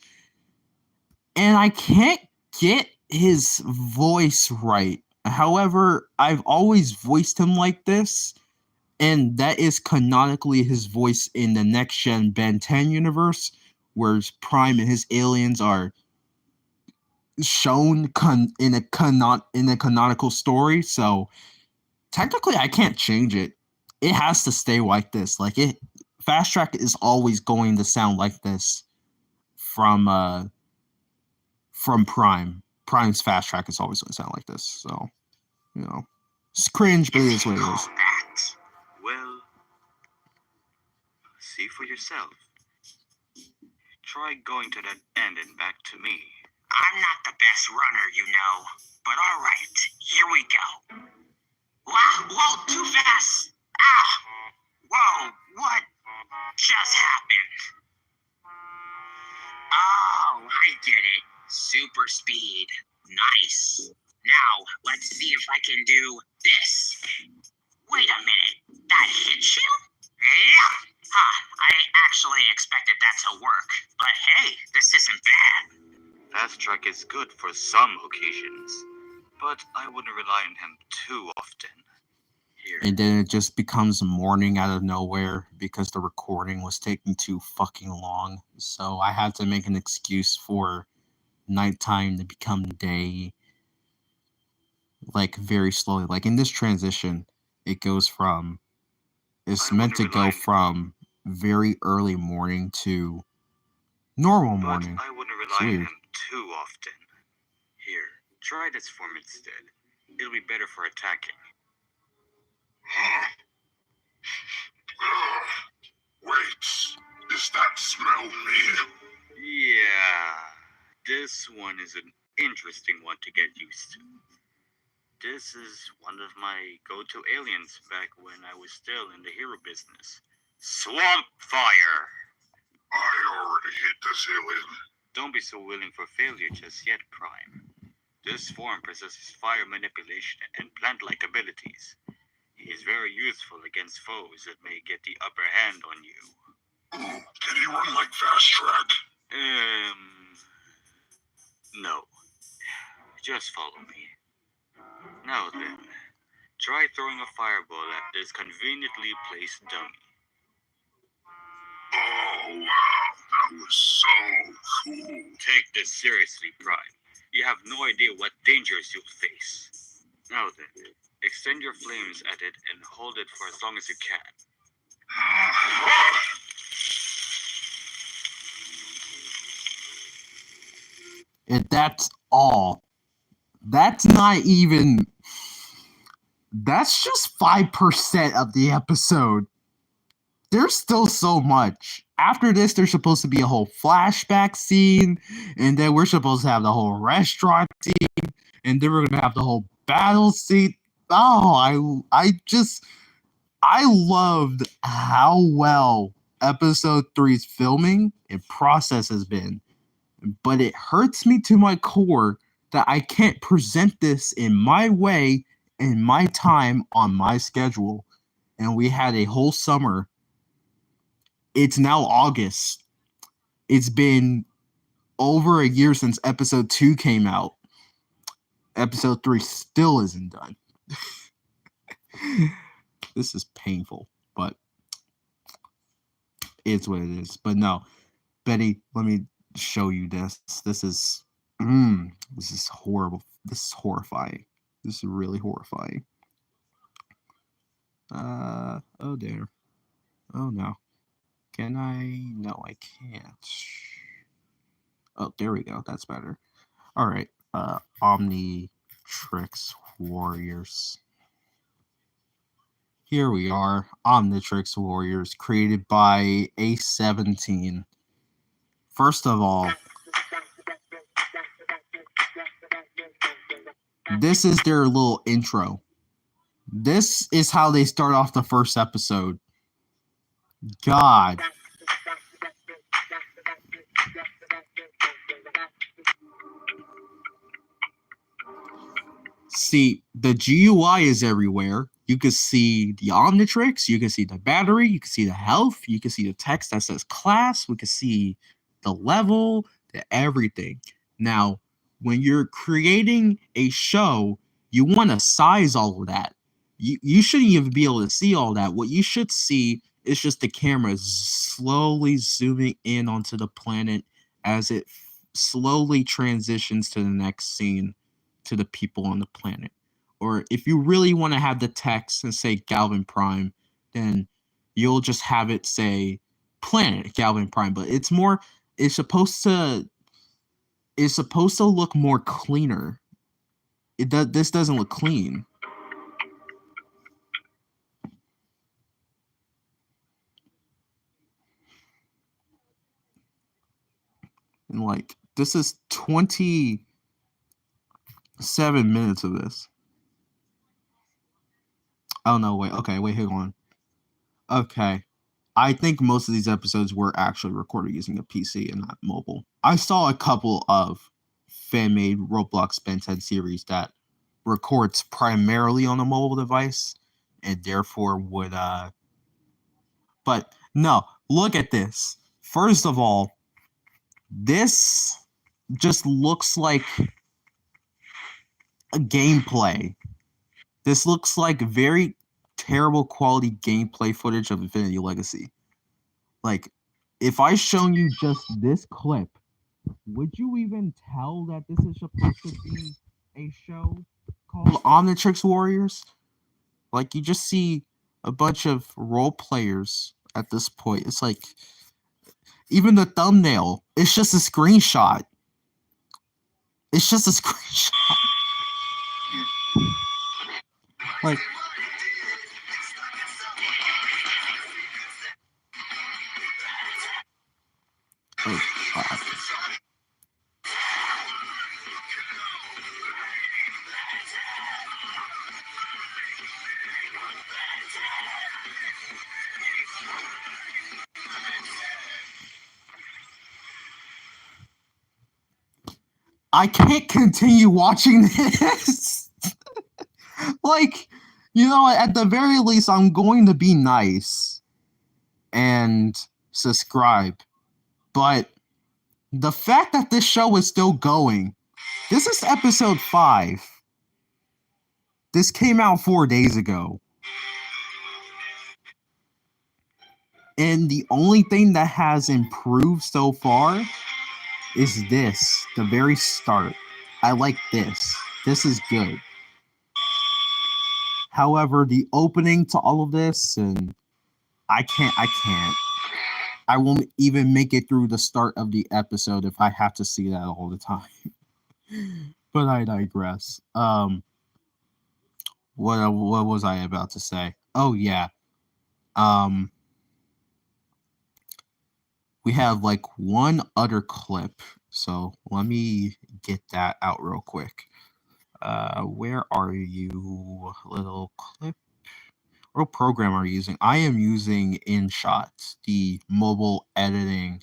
And I can't get his voice right. However, I've always voiced him like this, and that is canonically his voice in the next gen Ben 10 universe, where Prime and his aliens are shown in a canonical story. So technically, I can't change it. It has to stay like this. Like, Fast Track is always going to sound like this from Prime. Prime's Fast Track is always going to sound like this. So, you know, it's cringe, but it is what it is. Well, see for yourself. Try going to that end and back to me. I'm not the best runner, you know. But alright, here we go. Wow, whoa, too fast! Ah! Whoa, what just happened? get it. Super speed. Nice. Now, let's see if I can do this. Wait a minute. That hit you? Yeah. I actually expected that to work. But hey, this isn't bad. Fast Track is good for some occasions, but I wouldn't rely on him too often. Here. And then it just becomes morning out of nowhere because the recording was taking too fucking long. So I had to make an excuse for nighttime to become day, like very slowly. Like in this transition, it goes from, it's meant to go from very early morning to normal morning. But I wouldn't It's rely on weird. him too often. Here, try this form instead. It'll be better for attacking. Wait, is that smell me? Yeah, this one is an interesting one to get used to. This is one of my go-to aliens back when I was still in the hero business. Swamp Fire! I already hit this alien. Don't be so willing for failure just yet, Prime. This form possesses fire manipulation and plant-like abilities. He is very useful against foes that may get the upper hand on you. Ooh, can he run like Fast Track? No. Just follow me. Now then, try throwing a fireball at this conveniently placed dummy. Oh, wow, that was so cool. Take this seriously, Prime. You have no idea what dangers you'll face. Now then, extend your flames at it and hold it for as long as you can. And that's all. That's not even. That's just 5% of the episode. There's still so much. After this, there's supposed to be a whole flashback scene, and then we're supposed to have the whole restaurant scene, and then we're gonna have the whole battle scene. Oh, I loved how well episode 3's filming and process has been. But it hurts me to my core that I can't present this in my way, in my time, on my schedule. And we had a whole summer. It's now August. It's been over a year since episode 2 came out. Episode 3 still isn't done. This is painful, but it's what it is. But no, Betty, let me show you this. This is horrible. This is horrifying. This is really horrifying. Oh dear. Oh no. Can I? No, I can't. Oh, there we go. That's better. All right. Omnitrix Warriors. Here we are. Omnitrix Warriors, created by A17. First of all, this is their little intro. This is how they start off the first episode. God. See, the GUI is everywhere. You can see the Omnitrix, you can see the battery, you can see the health, you can see the text that says class, we can see the level, the everything. Now, when you're creating a show, you want to size all of that. You shouldn't even be able to see all that. What you should see is just the camera slowly zooming in onto the planet as it slowly transitions to the next scene, to the people on the planet. Or if you really want to have the text and say Galvan Prime, then you'll just have it say planet Galvan Prime. But it's supposed to look more cleaner. This doesn't look clean. And like, this is 27 minutes of this. Oh no, wait, okay, wait, hang on. Okay. I think most of these episodes were actually recorded using a PC and not mobile. I saw a couple of fan-made Roblox Ben 10 series that records primarily on a mobile device and therefore would but no, look at this. First of all, this just looks like a gameplay. This looks like very terrible quality gameplay footage of Infinity Legacy. Like, if I shown you just this clip, would you even tell that this is supposed to be a show called Omnitrix Warriors? Like, you just see a bunch of role players at this point. It's like, even the thumbnail, it's just a screenshot. It's just a screenshot. Like, oh, God. I can't continue watching this. Like, you know, at the very least, I'm going to be nice and subscribe. But the fact that this show is still going, this is episode 5. This came out 4 days ago. And the only thing that has improved so far is this, the very start. I like this. This is good. However, the opening to all of this, and I can't. I won't even make it through the start of the episode if I have to see that all the time. But I digress. What was I about to say? Oh yeah. We have like one other clip, so let me get that out real quick. Where are you, little clip? What program are you using? I am using InShot, the mobile editing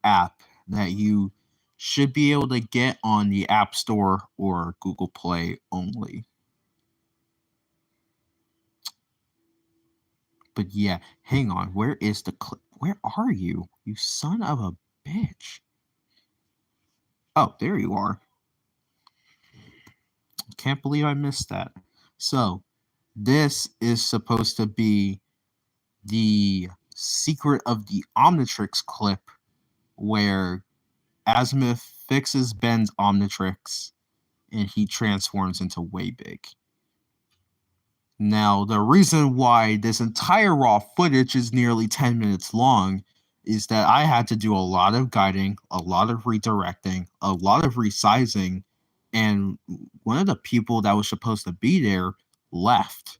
app that you should be able to get on the App Store or Google Play only. But yeah, hang on. Where is the clip? Where are you? You son of a bitch. Oh, there you are. Can't believe I missed that. So, this is supposed to be the Secret of the Omnitrix clip where Azimuth fixes Ben's Omnitrix and he transforms into Waybig. Now, the reason why this entire raw footage is nearly 10 minutes long is that I had to do a lot of guiding, a lot of redirecting, a lot of resizing, and one of the people that was supposed to be there left.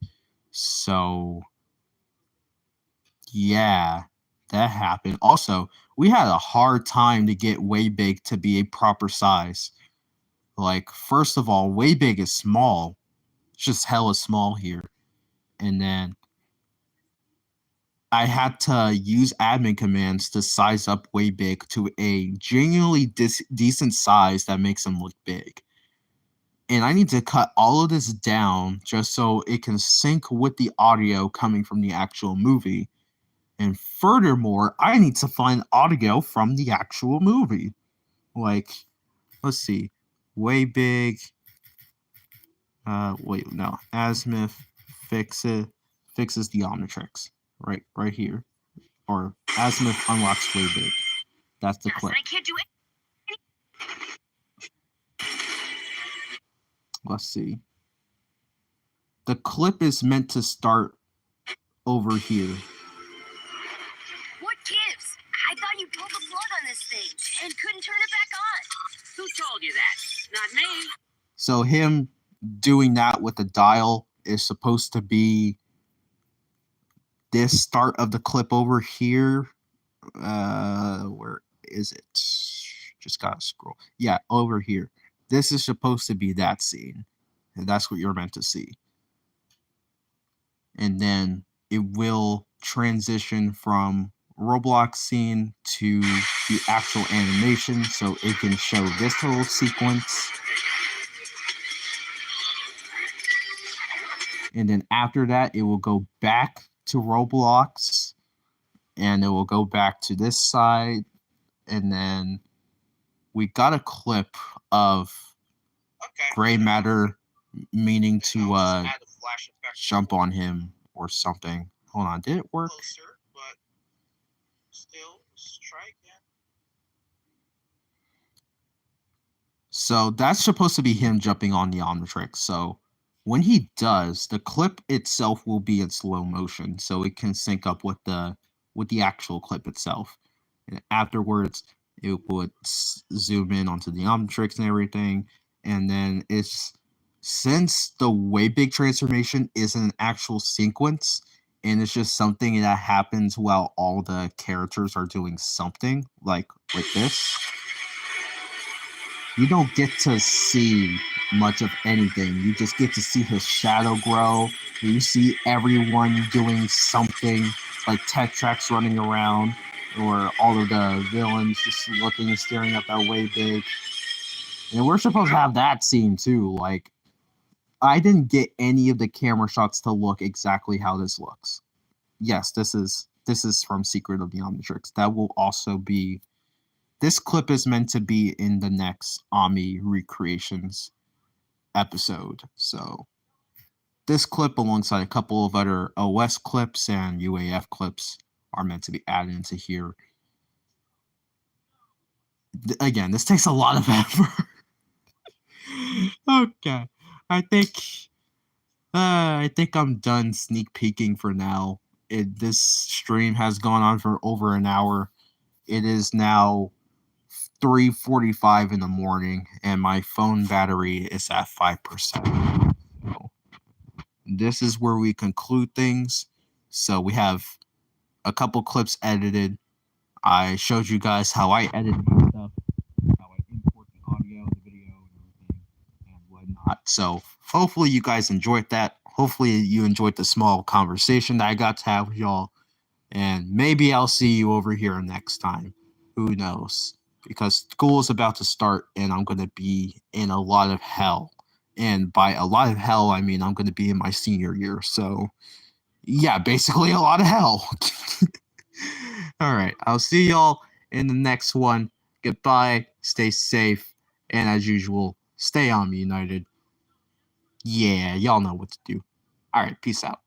So, yeah, that happened. Also, we had a hard time to get Waybig to be a proper size. Like, first of all, Waybig is small. It's just hella small here. And then I had to use admin commands to size up Waybig to a genuinely decent size that makes him look big. And I need to cut all of this down just so it can sync with the audio coming from the actual movie. And furthermore, I need to find audio from the actual movie. Like, let's see. Waybig. Wait, no. Azimuth fixes the Omnitrix. Right here. Or Azimuth unlocks Waybig. That's the clip. I can't do it. Let's see. The clip is meant to start over here. What gives? I thought you pulled the plug on this thing and couldn't turn it back on. Who told you that? Not me. So him doing that with the dial is supposed to be this start of the clip over here. Where is it? Just gotta scroll. Yeah, over here. This is supposed to be that scene. And that's what you're meant to see. And then it will transition from Roblox scene to the actual animation, so it can show this little sequence. And then after that, it will go back to Roblox, and it will go back to this side, and then we got a clip of Okay. gray matter meaning And I'll to just add a flash effect jump on him or something. Hold on, did it work? closer, but still, let's try again. So that's supposed to be him jumping on the Omnitrix. So when he does, the clip itself will be in slow motion, so it can sync up with the actual clip itself. And afterwards, it would zoom in onto the Omnitrix and everything. And then since the way big transformation is an actual sequence, and it's just something that happens while all the characters are doing something, like this. You don't get to see much of anything. You just get to see his shadow grow. You see everyone doing something, like Tetrax running around, or all of the villains just looking and staring at that way big. And we're supposed to have that scene too. Like, I didn't get any of the camera shots to look exactly how this looks. Yes, this is from Secret of the Omnitrix. That will also be. This clip is meant to be in the next Ami Recreations episode. So this clip, alongside a couple of other OS clips and UAF clips, are meant to be added into here. Again, this takes a lot of effort. Okay, I think I'm done sneak peeking for now. This stream has gone on for over an hour. It is now 3:45 in the morning, and my phone battery is at 5%. So this is where we conclude things. So we have a couple clips edited. I showed you guys how I edit my stuff, how I import the audio, the video, and everything, and whatnot. So hopefully you guys enjoyed that. Hopefully you enjoyed the small conversation that I got to have with y'all. And maybe I'll see you over here next time. Who knows? Because school is about to start, and I'm going to be in a lot of hell. And by a lot of hell, I mean I'm going to be in my senior year. So, yeah, basically a lot of hell. All right, I'll see y'all in the next one. Goodbye, stay safe, and as usual, stay Ami United. Yeah, y'all know what to do. All right, peace out.